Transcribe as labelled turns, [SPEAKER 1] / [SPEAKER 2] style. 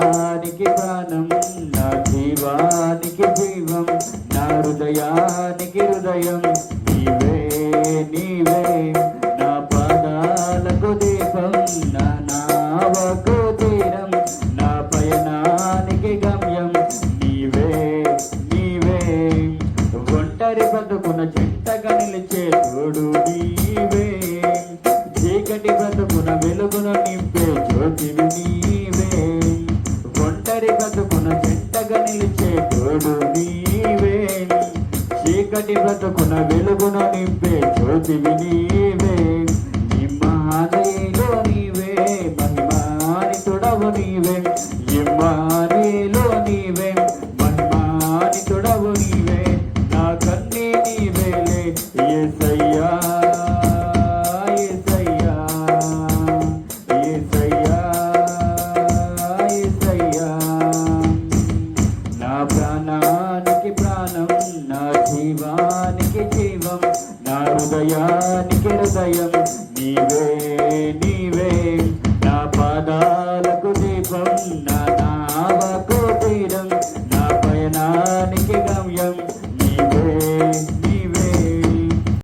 [SPEAKER 1] ప్రాణానికి ప్రాణం, నా జీవానికి జీవం, నా హృదయానికి హృదయం. నీవే నీవే నా పాదాలకు దీపం, నా నావకు తీరం, నా పయనానికి గమ్యం. నీవే నీవే ఒంటరి బ్రతుకున జంటగా నిలిచే తోడు నీవే, చీకటి బ్రతుకున వెలుగును నింపే జ్యోతివి నీవే. ఒంటరి బ్రతుకున జంటగా నిలిచే తోడు నీవే, చీకటి బ్రతుకున వెలుగును నింపే జ్యోతివి నీవే. ఇమ్మానుయేలు నీవే, మహిమానితుడవు నీవే. ఇమ్మానుయేలు నీవే, మహిమానితుడవు నీవే. నా కన్నీ నీవేలే యేసయ్యా, యేసయ్యా, యేసయ్యా, యేసయ్యా. నా ప్రాణానికి ప్రాణం, నా జీవానికి జీవం, నా హృదయానికి హృదయం. నీవే